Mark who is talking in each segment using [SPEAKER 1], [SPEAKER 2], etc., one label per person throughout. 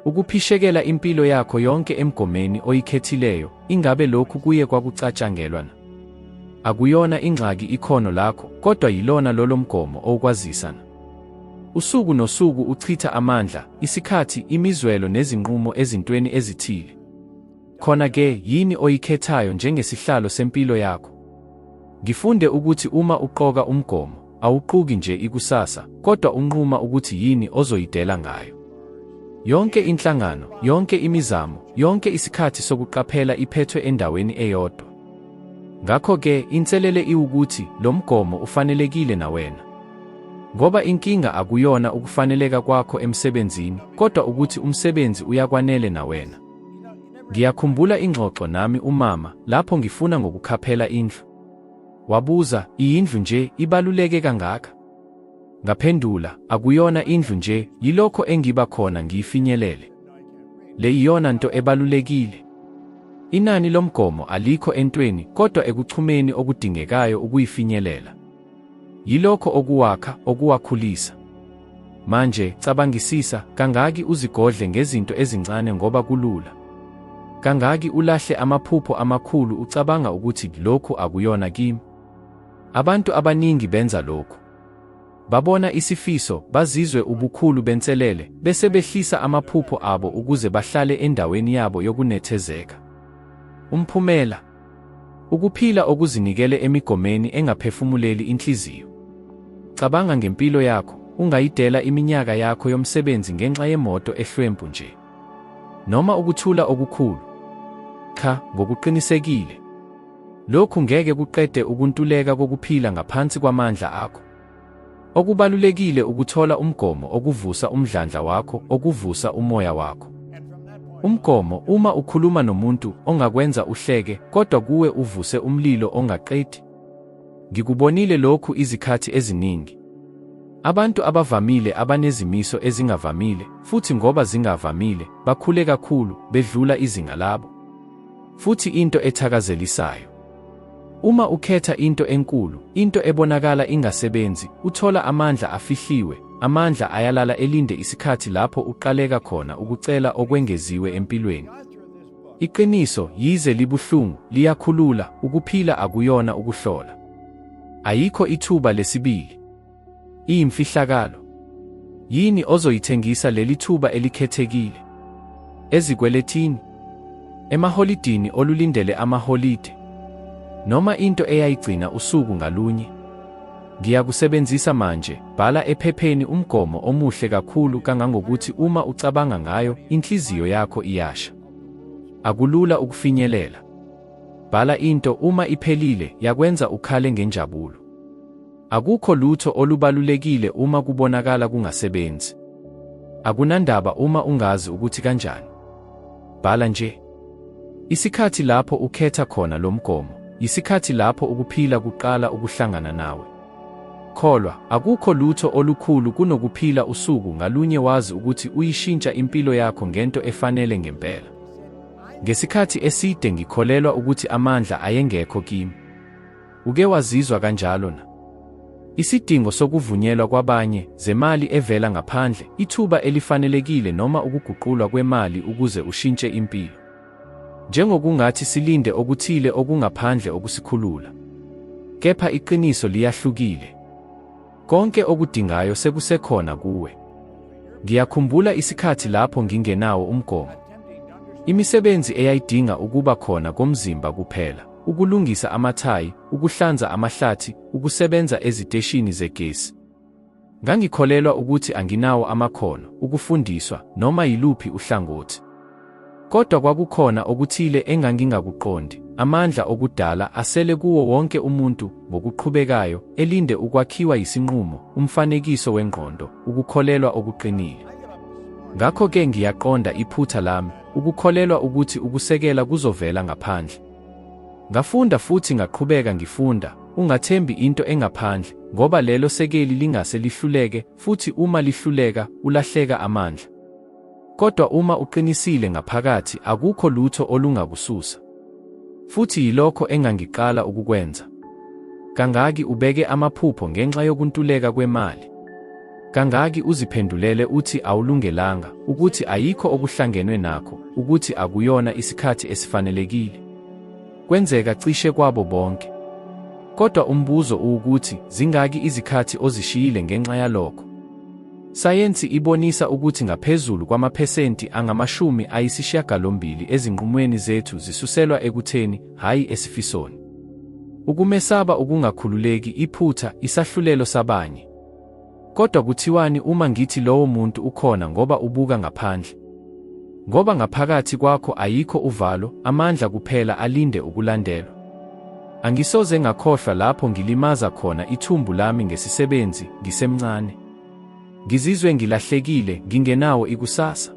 [SPEAKER 1] Ukuphishekela impilo yakho yonke emgomeni oyikhethileyo, ingabe lokhu kuye kwakucatshangelwa na? Akuyona ingxaki ikhono lakho, kodwa yilona lolo mgomo okwazisana. Usuku nosuku uchitha amandla, isikhathi, imizwelo nezinqumo ezintweni ezithile. Khona-ke yini oyikhethayo njengesihlalo sempilo yakho? Ngifunde ukuthi uma uqoka umgomo, awuquki nje ikusasa, kodwa unquma ukuthi yini ozoyidela ngayo. Yonke inhlangano, yonke imizamo, yonke isikhathi sokuqaphela iphethwe endaweni eyodwa. Ngakho-ke inselele iwukuthi lo mgomo ufanelekile nawena. Ngoba inkinga akuyona ukufaneleka kwakho emsebenzini, kodwa ukuthi umsebenzi uyakwanele nawena. Ngiyakhumbula ingxoxo nami umama lapho ngifuna ngokukhaphela indlu. Wabuza, "Iyindlu nje ibaluleke kangaka?" Ngaphendula, "Akuyona indlu nje, yilokho engiba khona ngiyifinyelele. Le iyona nto ebalulekile. Inani lomgomo alikho entweni kodwa ekuchumeni okudingekayo ukuyifinyelela. Yilokho okuwakha, okuwakhulisa. Manje cabangisisa, kangaki uzigodle ngezinto ezincane ngoba kulula. Kangaki ulahle amaphupho amakhulu ucabanga ukuthi lokhu akuyona kimi. Abantu abaningi benza lokhu. Babona isifiso, bazizwe ubukhulu benselele, bese behlisa amaphupho abo ukuze bahlale endaweni yabo yokunethezeka. Umphumela: ukuphila okuzinikele emigomeni engaphefumuleli inhliziyo. Cabanga ngempilo yakho, ungayidela iminyaka yakho yomsebenzi ngenxa yemoto ehlwempu nje. Noma ukuthula okukhulu. Cha, ngokuqinisekile. Lokhu ngeke kuqede ukuntuleka kokuphila ngaphansi kwamandla akho. Okubalulekile ukuthola umgomo okuvusa umdlandla wakho, okuvusa umoya wakho. Umgomo uma ukhuluma nomuntu ongakwenza uhleke, kodwa kuwe uvuse umlilo ongaqedi. Ngikubonile lokhu izikhathi eziningi. Abantu abavamile abanezimiso ezingavamile, futhi ngoba zingavamile, bakhule kakhulu, bedlula izinga labo. Futhi into ethakazelisayo. Uma ukhetha into enkulu, into ebonakala ingasebenzi, uthola amandla afihliwe, amandla ayalala elinde isikhathi lapho uqaleka khona ukucela okwengeziwe empilweni. Iqiniso, yize libuhlungu, liyakhulula, ukuphila akuyona ukuhlola. Ayikho ithuba lesibili. Iyimfihlakalo. Yini ozoyithengisa leli thuba elikhethekile? Ezikweletini? Emaholidini olulindele amaholide? Noma into eyayigcina usuku ngalunye? Ngiyakusebenzisa manje, bhala ephepheni umgomo omuhle kakhulu kangangokuthi uma ucabanga ngayo, inhliziyo yakho iyasha. Akulula ukufinyelela. Bhala into uma iphelile, yakwenza ukhale ngenjabulo. Akukho lutho olubalulekile uma kubonakala kungasebenzi. Akunandaba uma ungazi ukuthi kanjani. Bhala nje. Isikhathi lapho ukhetha khona lo mgomo, isikhathi lapho ukuphila kuqala ukuhlangana nawe. Kholwa, akukho lutho olukhulu kunokuphila usuku ngalunye wazi ukuthi uyishintsha impilo yakho ngento efanele ngempela. Ngesikhathi eside ngikholelwa ukuthi amandla ayengekho kimi. Uke wazizwa kanjalo na? Isidingo sokuvunyelwa kwabanye, zemali evela ngaphandle, ithuba elifanelekile noma ukuguqulwa kwemali ukuze ushintshe impilo. Njengokungathi silinde okuthile okungaphandle okusikhulula. Kepha iqiniso liyahlukile. Konke okudingayo sekusekhona kuwe. Ngiyakhumbula isikhathi lapho ngingenawo umgomo. Imisebenzi eyayidinga ukuba khona komzimba kuphela, ukulungisa amathayi, ukuhlanza amahlathi, ukusebenza eziteshini zegesi. Ngangikholelwa ukuthi anginawo amakhono, ukufundiswa, noma yiluphi uhlangothi. Kodwa kwakukhona okuthile engangingakuqondi, amandla okudala asele kuwo wonke umuntu ngokuqhubekayo, elinde ukwakhiwa yisinqumo, umfanekiso wengqondo, ukukholelwa okuqinile. Ngakho-ke ngiyaqonda iphutha lami, ukukholelwa ukuthi ukusekela kuzovela ngaphandle. Ngafunda futhi ngaqhubeka ngifunda, ungathembi into engaphandle, ngoba lelo sekeli lingase lihluleke, futhi uma lihluleka, ulahleka amandla. Kodwa uma uqinisile ngaphakathi, akukho lutho olungakususa. Futhi yilokho engangiqala ukukwenza. Kangaki ubeke amaphupho ngenxa yokuntuleka kwemali. Kangaki uziphendulele uthi awulungelanga, ukuthi ayikho okuhlangenwe nakho, ukuthi akuyona isikhathi esifanelekile. Kwenzeka cishe kwabo bonke. Kodwa umbuzo ukuthi zingaki izikhathi ozishiyile ngenxa yalokho? Sayensi ibonisa ukuthi ngaphezulu kwamaphesenti angama-80 ezinqumweni zethu zisuselwa ekutheni, hhayi esifisoni. Ukumesaba ukungakhululeki, iphutha, isahlulelo sabanye. Kodwa kuthiwani uma ngithi lowo muntu ukhona ngoba ubuka ngaphandle? Ngoba ngaphakathi kwakho ayikho uvalo, amandla kuphela alinde ukulandelwa. Angisoze ngakhohlwa lapho ngilimaza khona ithumbu lami ngesisebenzi, ngisemncane. Ngizizwe ngilahlekile, ngingenawo ikusasa.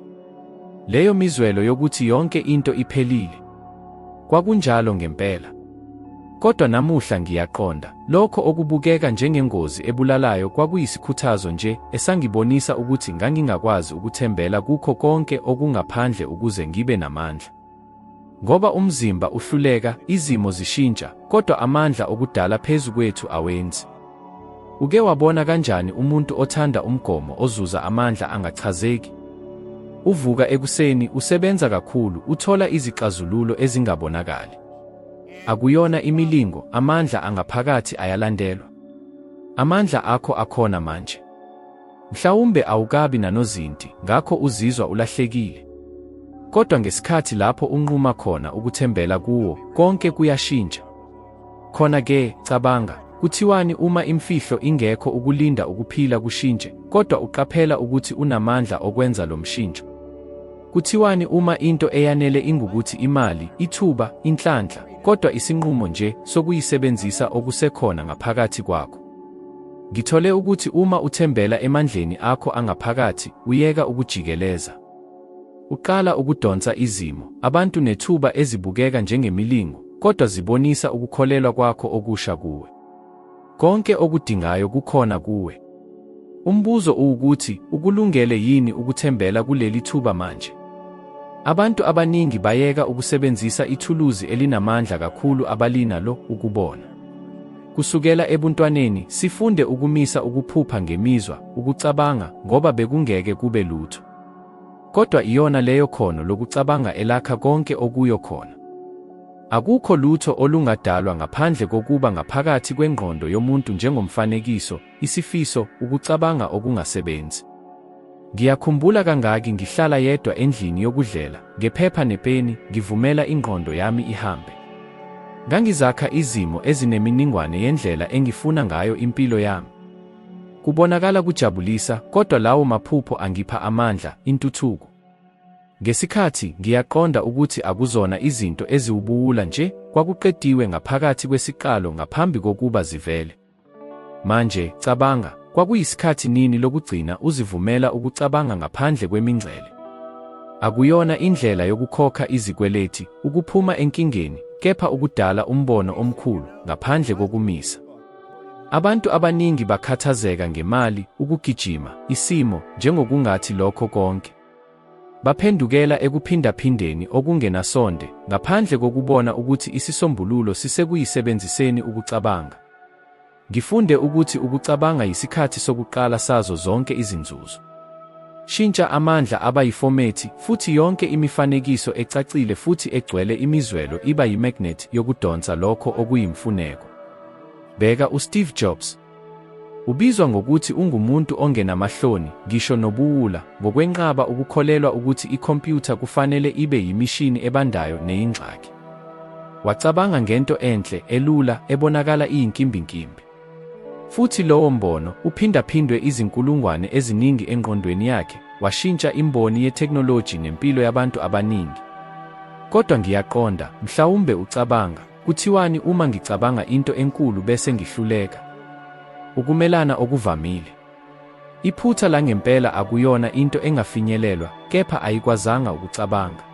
[SPEAKER 1] Leyo mizwelo yokuthi yonke into iphelile. Kwakunjalo ngempela. Kodwa namuhla ngiyaqonda, lokho okubukeka njengengozi ebulalayo kwakuyisikhuthazo nje esangibonisa ukuthi ngangingakwazi ukuthembela kukho konke okungaphandle ukuze ngibe namandla. Ngoba umzimba uhluleka, izimo zishintsha, kodwa amandla okudala phezu kwethu awenzi. Uke wabona kanjani umuntu othanda umgomo ozuza amandla angachazeki? Uvuka ekuseni, usebenza kakhulu, uthola izixazululo ezingabonakali. Akuyona imilingo, amandla angaphakathi ayalandelwa. Amandla akho akhona manje. Mhlawumbe awukabi nanozinti, ngakho uzizwa ulahlekile. Kodwa ngesikhathi lapho unquma khona ukuthembela kuwo, konke kuyashintsha. Khona-ke, cabanga, kuthiwani uma imfihlo ingekho ukulinda ukuphila kushintshe, kodwa uqaphela ukuthi unamandla okwenza lo mshintsho? Kuthiwani uma into eyanele ingukuthi imali, ithuba, inhlanhla, kodwa isinqumo nje sokuyisebenzisa okusekhona ngaphakathi kwakho? Ngithole ukuthi uma uthembela emandleni akho angaphakathi, uyeka ukujikeleza. Uqala ukudonsa izimo, abantu nethuba ezibukeka njengemilingo, kodwa zibonisa ukukholelwa kwakho okusha kuwe. Konke okudingayo kukhona kuwe. Umbuzo ukuthi, ukulungele yini ukuthembela kuleli thuba manje? Abantu abaningi bayeka ukusebenzisa ithuluzi elinamandla kakhulu abalinalo ukubona. Kusukela ebuntwaneni, sifunde ukumisa ukuphupha ngemizwa, ukucabanga, ngoba bekungeke kube lutho. Kodwa iyona leyo khono lokucabanga elakha konke okuyo khona. Akukho lutho olungadalwa ngaphandle kokuba ngaphakathi kwengqondo yomuntu njengomfanekiso, isifiso, ukucabanga okungasebenzi. Ngiyakhumbula kangaki ngihlala yedwa endlini yokudlela, ngephepha nepeni, ngivumela ingqondo yami ihambe. Ngangizakha izimo ezineminingwane yendlela engifuna ngayo impilo yami. Kubonakala kujabulisa, kodwa lawo maphupho angipha amandla, intuthuko. Ngesikhathi ngiyaqonda ukuthi akuzona izinto eziwubuwula nje, kwakuqediwe ngaphakathi kwesiqalo ngaphambi kokuba zivele. Manje, cabanga, kwakuyisikhathi nini lokugcina uzivumela ukucabanga ngaphandle kwemingcele? Akuyona indlela yokukhokha izikweleti, ukuphuma enkingeni, kepha ukudala umbono omkhulu, ngaphandle kokumisa. Abantu abaningi bakhathazeka ngemali, ukugijima, isimo, njengokungathi lokho konke. Baphendukela ekuphindaphindeni okungenasonde, ngaphandle kokubona ukuthi isisombululo sisekuyisebenziseni ukucabanga. Ngifunde ukuthi ukucabanga yisikhathi sokuqala sazo zonke izinzuzo. Shintsha amandla aba yifomethi, futhi yonke imifanekiso ecacile futhi egcwele imizwelo iba yimagnet yokudonsa lokho okuyimfuneko. Bheka uSteve Jobs. Ubizwa ngokuthi ungumuntu ongenamahloni, ngisho nobuwula, ngokwenqaba ukukholelwa ukuthi ikhompyutha kufanele ibe yimishini ebandayo neyingxaki. Wacabanga ngento enhle, elula, ebonakala iyinkimbinkimbi. Futhi lowo mbono uphindaphindwe izinkulungwane eziningi engqondweni yakhe, washintsha imboni yeteknoloji nempilo yabantu abaningi. Kodwa ngiyaqonda, mhlawumbe ucabanga, kuthiwani uma ngicabanga into enkulu bese ngihluleka? Ukumelana okuvamile. Iphutha langempela akuyona into engafinyelelwa, kepha ayikwazanga ukucabanga.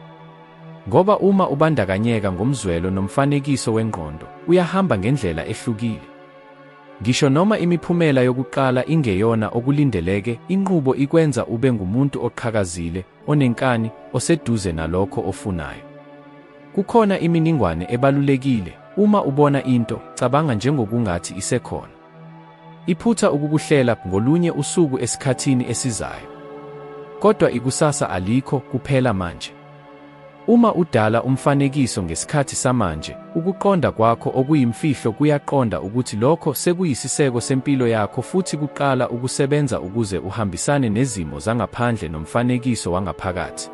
[SPEAKER 1] Ngoba uma ubandakanyeka ngomzwelo nomfanekiso wengqondo, uyahamba ngendlela ehlukile. Ngisho noma imiphumela yokuqala ingeyona okulindeleke, inqubo ikwenza ube ngumuntu oqhakazile, onenkani, oseduze nalokho ofunayo. Kukhona iminingwane ebalulekile, uma ubona into, cabanga njengokungathi isekhona. Iphutha ukukuhlela ngolunye usuku esikhathini esizayo. Kodwa ikusasa alikho kuphela manje. Uma udala umfanekiso ngesikhathi samanje, ukuqonda kwakho okuyimfihlo kuyaqonda ukuthi lokho sekuyisiseko sempilo yakho futhi kuqala ukusebenza ukuze uhambisane nezimo zangaphandle nomfanekiso wangaphakathi.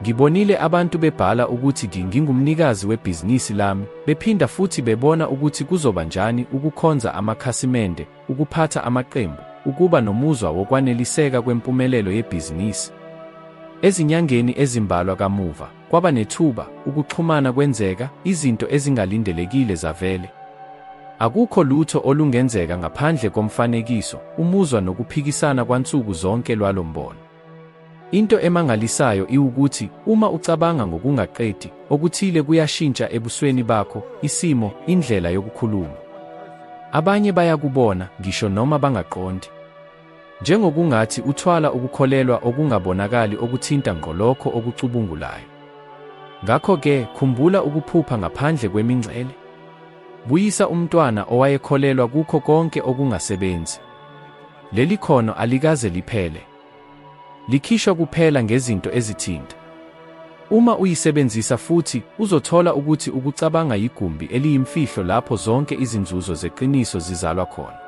[SPEAKER 1] Ngibonile abantu bebhala ukuthi ngingumnikazi webhizinisi lami, bephinda futhi bebona ukuthi kuzoba njani ukukhonza amakhasimende, ukuphatha amaqembu, ukuba nomuzwa wokwaneliseka kwempumelelo yebhizinisi. Ezinyangeni ezimbalwa kamuva, kwaba nethuba, ukuxhumana kwenzeka, izinto ezingalindelekile zavele. Akukho lutho olungenzeka ngaphandle komfanekiso, umuzwa nokuphikisana kwansuku zonke lwalo mbono. Into emangalisayo iwukuthi, uma ucabanga ngokungaqedi, okuthile kuyashintsha ebusweni bakho, isimo, indlela yokukhuluma. Abanye bayakubona, ngisho noma bangaqondi. Njengokungathi uthwala ukukholelwa okungabonakali okuthinta ngqo lokho okucubungulayo. Ngakho-ke, khumbula ukuphupha ngaphandle kwemingcele. Buyisa umntwana owayekholelwa kukho konke okungasebenzi. Leli khono alikaze liphele. Likhishwa kuphela ngezinto ezithinta. Uma uyisebenzisa futhi, uzothola ukuthi ukucabanga yigumbi eliyimfihlo lapho zonke izinzuzo zeqiniso zizalwa khona.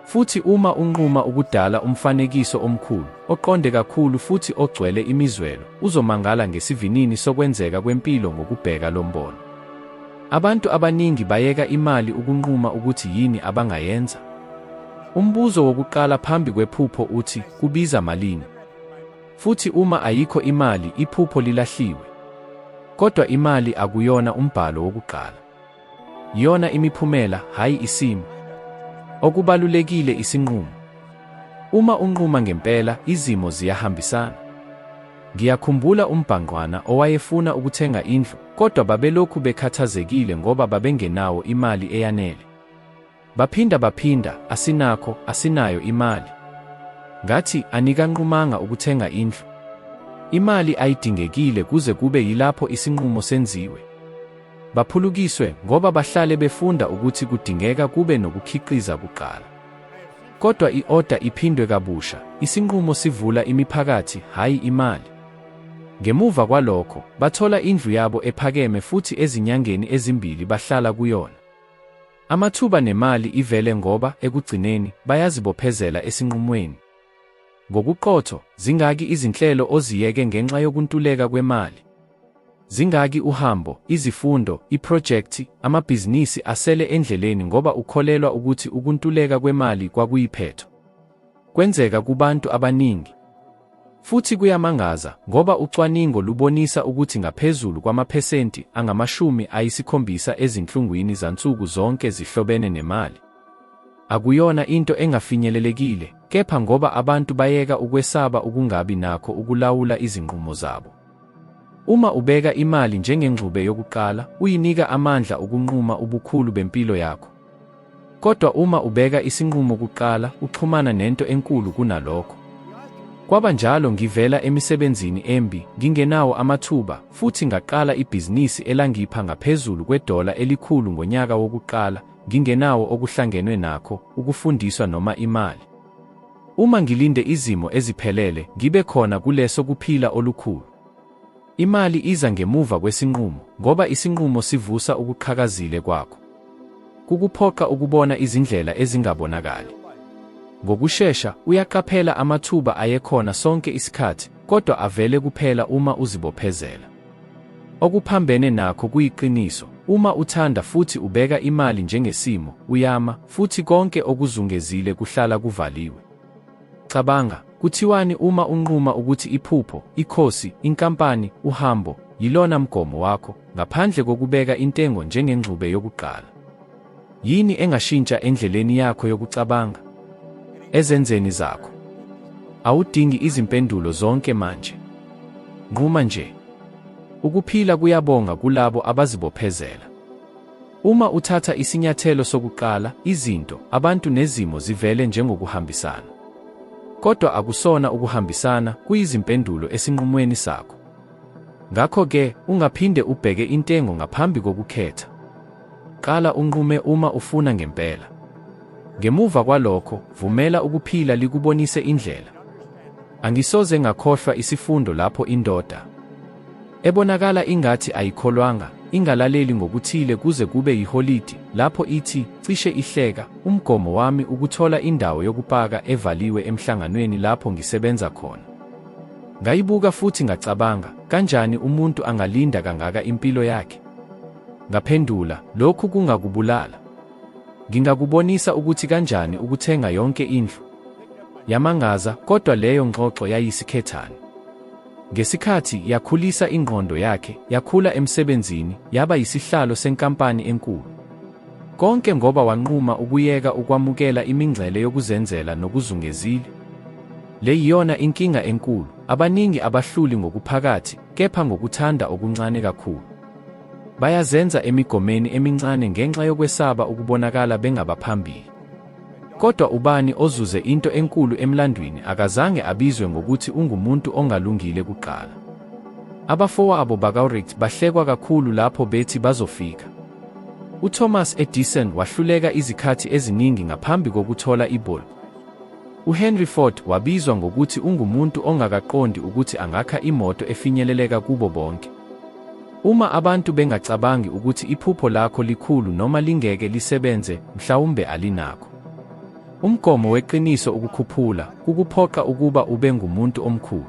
[SPEAKER 1] Futhi uma unquma ukudala umfanekiso omkhulu, oqonde kakhulu futhi ogcwele imizwelo, uzomangala ngesivinini sokwenzeka kwempilo ngokubheka lo mbono. Abantu abaningi bayeka imali ukunquma ukuthi yini abangayenza. Umbuzo wokuqala phambi kwephupho uthi, kubiza malini? Futhi uma ayikho imali, iphupho lilahliwe. Kodwa imali akuyona umbhalo wokuqala. Yona imiphumela, hayi isimo. Okubalulekile isinqumo. Uma unquma ngempela, izimo ziyahambisana. Ngiyakhumbula umbhangqwana owayefuna ukuthenga indlu, kodwa babelokhu bekhathazekile ngoba babengenawo imali eyanele. Baphinda, asinayo imali. Ngathi, anikanqumanga ukuthenga indlu. Imali ayidingekile kuze kube yilapho isinqumo senziwe. Baphulukiswe ngoba bahlale befunda ukuthi kudingeka kube nokukhiqiza kuqala. Kodwa i-oda iphindwe kabusha, isinqumo sivula imiphakathi, hayi imali. Ngemuva kwalokho, bathola indlu yabo ephakeme futhi ezinyangeni ezimbili bahlala kuyona. Amathuba nemali ivele ngoba, ekugcineni, bayazibophezela esinqumweni. Ngokuqotho, zingaki izinhlelo oziyeke ngenxa yokuntuleka kwemali? Zingaki uhambo, izifundo, iprojekthi, amabhizinisi asele endleleni ngoba ukholelwa ukuthi ukuntuleka kwemali kwakuyiphetho? Kwenzeka kubantu abaningi. Futhi kuyamangaza ngoba ucwaningo lubonisa ukuthi ngaphezulu kwamaphesenti angama-70 ezinhlungwini zansuku zonke zihlobene nemali. Akuyona into engafinyelelekile, kepha ngoba abantu bayeka ukwesaba ukungabi nakho ukulawula izinqumo zabo. Uma ubeka imali njengengxube yokuqala, uyinika amandla ukunquma ubukhulu bempilo yakho. Kodwa uma ubeka isinqumo kuqala, uxhumana nento enkulu kunalokho. Kwaba njalo ngivela emisebenzini embi, ngingenawo amathuba, futhi ngaqala ibhizinisi elangipha ngaphezulu $1 elikhulu ngonyaka wokuqala, ngingenawo okuhlangenwe nakho, ukufundiswa noma imali. Uma ngilinde izimo eziphelele, ngibe khona kuleso kuphila olukhulu. Imali iza ngemuva kwesinqumo, ngoba isinqumo sivusa ukuqhakazile kwakho. Kukuphoqa ukubona izindlela ezingabonakali. Ngokushesha, uyaqaphela amathuba ayekhona sonke isikhathi, kodwa avele kuphela uma uzibophezela. Okuphambene nakho kuyiqiniso, uma uthanda futhi ubeka imali njengesimo, uyama, futhi konke okuzungezile kuhlala kuvaliwe. Cabanga, kuthiwani uma unquma ukuthi iphupho, ikhosi, inkampani, uhambo, yilona mgomo wakho, ngaphandle kokubeka intengo njengengxube yokuqala? Yini engashintsha endleleni yakho yokucabanga? Ezenzeni zakho. Awudingi izimpendulo zonke manje. Nquma nje. Ukuphila kuyabonga kulabo abazibophezela. Uma uthatha isinyathelo sokuqala, izinto, abantu nezimo zivele njengokuhambisana. Kodwa akusona ukuhambisana, kuyizimpendulo esinqumweni sakho. Ngakho-ke, ungaphinde ubheke intengo ngaphambi kokukhetha. Qala unqume uma ufuna ngempela. Ngemuva kwalokho, vumela ukuphila likubonise indlela. Angisoze ngakhohlwa isifundo lapho indoda ebonakala ingathi ayikholwanga, ingalaleli ngokuthile kuze kube yiholide, lapho ithi, cishe ihleka, umgomo wami ukuthola indawo yokupaka evaliwe emhlanganweni lapho ngisebenza khona. Ngayibuka futhi ngacabanga, kanjani umuntu angalinda kangaka impilo yakhe? Ngaphendula, lokhu kungakubulala. Ngingakubonisa ukuthi kanjani ukuthenga yonke indlu. Yamangaza, kodwa leyo ngxoxo yayisikhethane. Ngesikhathi yakhulisa ingqondo yakhe, yakhula emsebenzini, yaba yisihlalo senkampani enkulu. Konke ngoba wanquma ukuyeka ukwamukela imingcele yokuzenzela nokuzungezile. Le yiyona inkinga enkulu, abaningi abahluli ngokuphakathi, kepha ngokuthanda okuncane kakhulu. Bayazenza emigomeni emincane ngenxa yokwesaba ukubonakala bengabaphambili. Kodwa ubani ozuze into enkulu emlandweni akazange abizwe ngokuthi ungumuntu ongalungile kuqala. Abafowabo bakaWright bahlekwa kakhulu lapho bethi bazofika. UThomas Edison wahluleka izikhathi eziningi ngaphambi kokuthola ibulb. UHenry Ford wabizwa ngokuthi ungumuntu ongakaqondi ukuthi angakha imoto efinyeleleka kubo bonke. Uma abantu bengacabangi ukuthi iphupho lakho likhulu noma lingeke lisebenze, mhlawumbe alinakho. Umgomo weqiniso ukukhuphula, kukuphoqa ukuba ube ngumuntu omkhulu.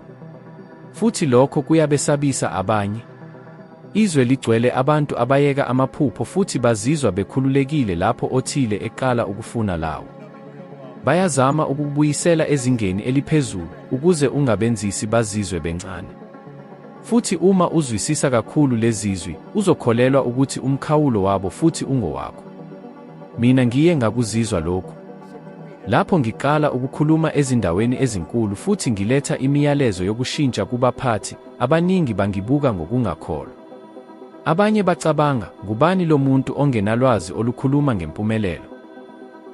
[SPEAKER 1] Futhi lokho kuyabesabisa abanye. Izwe ligcwele abantu abayeka amaphupho futhi bazizwa bekhululekile lapho othile eqala ukufuna lawo. Bayazama ukubuyisela ezingeni eliphezulu ukuze ungabenzisi bazizwe bencane. Futhi uma uzwisisa kakhulu lezizwi, uzokholelwa ukuthi umkhawulo wabo futhi ungowakho. Mina ngiye ngakuzizwa lokhu. Lapho ngiqala ukukhuluma ezindaweni ezinkulu futhi ngiletha imiyalezo yokushintsha kubaphathi, abaningi bangibuka ngokungakholwa. Abanye bacabanga, ngubani lo muntu ongenalwazi olukhuluma ngempumelelo?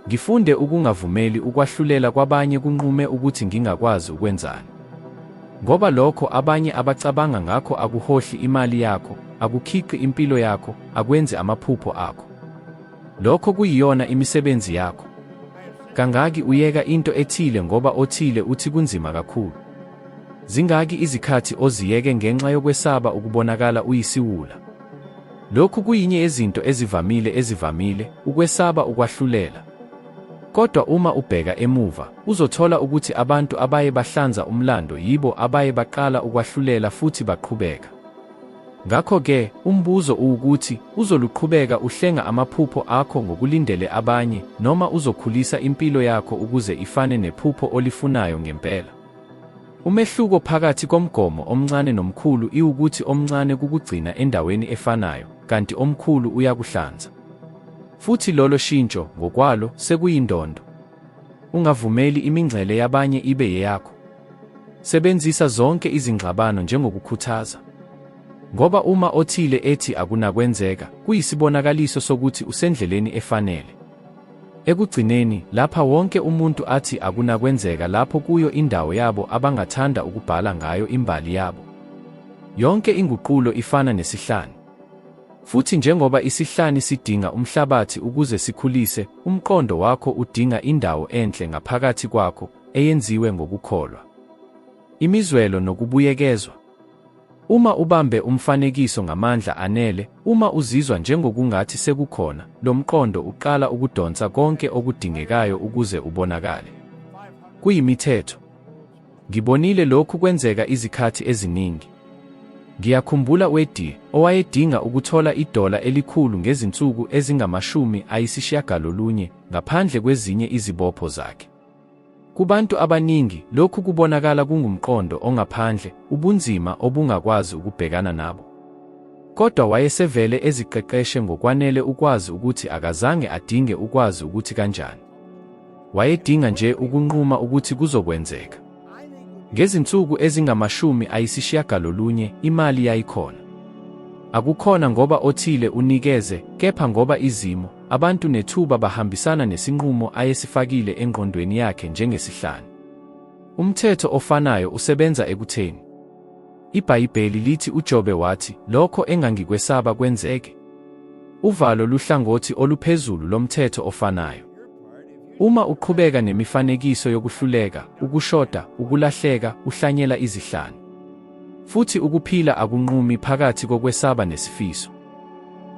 [SPEAKER 1] Ngifunde ukungavumeli ukwahlulela kwabanye kunqume ukuthi ngingakwazi ukwenzani. Ngoba lokho abanye abacabanga ngakho akuhohli imali yakho, akukhiqi impilo yakho, akwenze amaphupho akho. Lokho kuyiyona imisebenzi yakho. Kangaki uyeka into ethile ngoba othile uthi kunzima kakhulu? Zingaki izikhathi oziyeke ngenxa yokwesaba ukubonakala uyisiwula? Lokhu kuyinye yezinto ezivamile, ukwesaba ukwahlulela. Kodwa uma ubheka emuva, uzothola ukuthi abantu abaye bahlanza umlando yibo abaye baqala ukwahlulela futhi baqhubeka. Ngakho-ke, umbuzo ukuthi, uzoluqhubeka uhlenga amaphupho akho ngokulindele abanye, noma uzokhulisa impilo yakho ukuze ifane nephupho olifunayo ngempela? Umehluko phakathi komgomo omncane nomkhulu iwukuthi omncane kukugcina endaweni efanayo, kanti omkhulu uyakuhlanza. Futhi lolo shintsho, ngokwalo, sekuyindondo. Ungavumeli imingcele yabanye ibe yeyakho. Sebenzisa zonke izingxabano njengokukhuthaza. Ngoba uma othile ethi akunakwenzeka, kuyisibonakaliso sokuthi usendleleni efanele. Ekugcineni, lapha wonke umuntu athi akunakwenzeka lapho kuyo indawo yabo abangathanda ukubhala ngayo imbali yabo. Yonke inguqulo ifana nesihlani. Futhi njengoba isihlani sidinga umhlabathi ukuze sikhulise, umqondo wakho udinga indawo enhle ngaphakathi kwakho, eyenziwe ngokukholwa, imizwelo nokubuyekezwa. Uma ubambe umfanekiso ngamandla anele, uma uzizwa njengokungathi sekukhona, lo mqondo uqala ukudonsa konke okudingekayo ukuze ubonakale. Kuyimithetho. Ngibonile lokhu kwenzeka izikhathi eziningi. Ngiyakhumbula uEddie, owayedinga ukuthola idola elikhulu ngezinsuku ezingama-90 ngaphandle kwezinye izibopho zakhe. Kubantu abaningi, lokhu kubonakala kungumqondo ongaphandle, ubunzima obungakwazi ukubhekana nabo. Kodwa wayesevele eziqeqeshe ngokwanele ukwazi ukuthi akazange adinge ukwazi ukuthi kanjani. Wayedinga nje ukunquma ukuthi kuzokwenzeka. Ngezinsuku ezingama-90 imali yayikhona. Akukhona ngoba othile unikeze, kepha ngoba izimo, abantu nethuba bahambisana nesinqumo ayesifakile engqondweni yakhe njengesihlani. Umthetho ofanayo usebenza ekutheni. IBhayibheli lithi uJobe wathi, lokho engangikwesaba kwenzeke. Uvalo luhlangothi oluphezulu lomthetho ofanayo. Uma uqhubeka nemifanekiso yokuhluleka, ukushoda, ukulahleka, uhlanyela izihlani. Futhi ukuphila akunqumi phakathi kokwesaba nesifiso.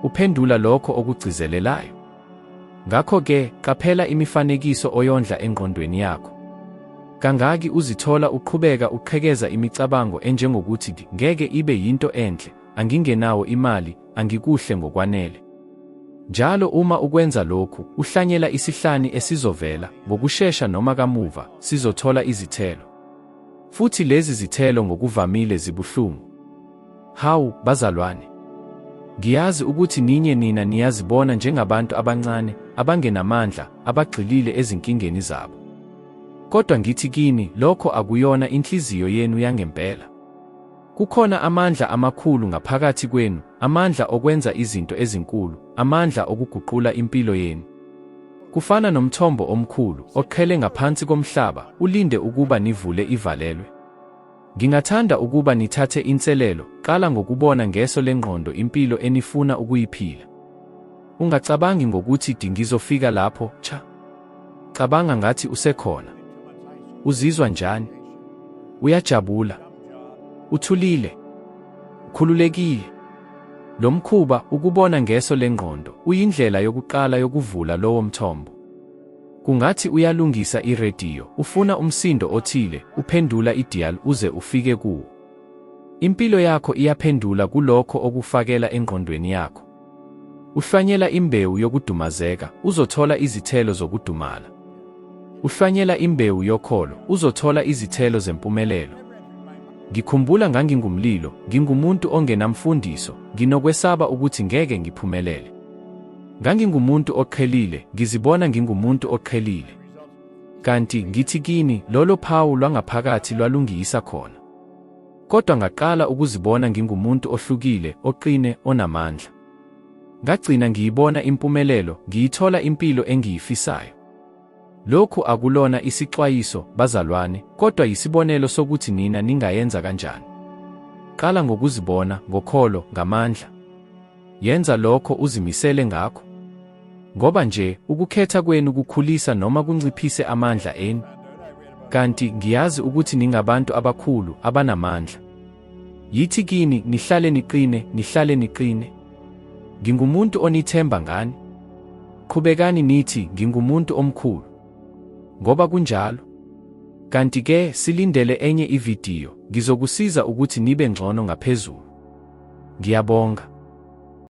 [SPEAKER 1] Uphendula lokho okugcizelelayo. Ngakho-ke, qaphela imifanekiso oyondla engqondweni yakho. Kangaki uzithola uqhubeka uqhekeza imicabango enjengokuthi ngeke ibe yinto enhle, angingenawo imali, angikuhle ngokwanele. Njalo uma ukwenza lokhu, uhlanyela isihlani esizovela, ngokushesha noma kamuva, sizothola izithelo. Futhi lezi zithelo ngokuvamile zibuhlungu. Hawu, bazalwane! Ngiyazi ukuthi nina niyazibona njengabantu abancane, abangenamandla, abagxilile ezinkingeni zabo. Kodwa ngithi kini, lokho akuyona inhliziyo yenu yangempela. Kukhona amandla amakhulu ngaphakathi kwenu, amandla okwenza izinto ezinkulu, amandla okuguqula impilo yenu. Kufana nomthombo omkhulu, oqhele ngaphansi komhlaba, ulinde ukuba nivule ivalelwe. Ngingathanda ukuba nithathe inselelo, qala ngokubona ngeso lengqondo impilo enifuna ukuyiphila. Ungacabangi ngokuthi ngizofika lapho, cha. Cabanga ngathi usekhona. Uzizwa njani? Uyajabula? Uthulile? Ukhululekile? Lo mkhuba, ukubona ngeso lengqondo, uyindlela yokuqala yokuvula lowo mthombo. Kungathi uyalungisa irediyo, ufuna umsindo othile, uphendula idial uze ufike kuwo. Impilo yakho iyaphendula kulokho okufakela engqondweni yakho. Uhlwanyela imbewu yokudumazeka, uzothola izithelo zokudumala. Uhlwanyela imbewu yokholo, uzothola izithelo zempumelelo. Ngikhumbula ngangingumlilo, ngingumuntu ongenamfundiso, nginokwesaba ukuthi ngeke ngiphumelele. Ngangingumuntu oqhelile, ngizibona ngingumuntu oqhelile. Kanti ngithi kini, lolo phawu lwangaphakathi lwalungiyisa khona. Kodwa ngaqala ukuzibona ngingumuntu ohlukile, oqine, onamandla. Ngagcina ngiyibona impumelelo, ngiyithola impilo engiyifisayo. Lokhu akulona isixwayiso, bazalwane, kodwa yisibonelo sokuthi nina ningayenza kanjani. Qala ngokuzibona, ngokholo, ngamandla. Yenza lokho uzimisele ngakho. Ngoba nje, ukukhetha kwenu kukhulisa noma kunciphise amandla enu. Kanti ngiyazi ukuthi ningabantu abakhulu, abanamandla. Yithi kini, nihlale niqine, nihlale niqine. Ngingumuntu onithemba ngani? Qhubekani nithi, ngingumuntu omkhulu. Ngoba kunjalo. Kanti-ke, silindele enye ividiyo, ngizokusiza ukuthi nibe ngcono ngaphezulu. Ngiyabonga.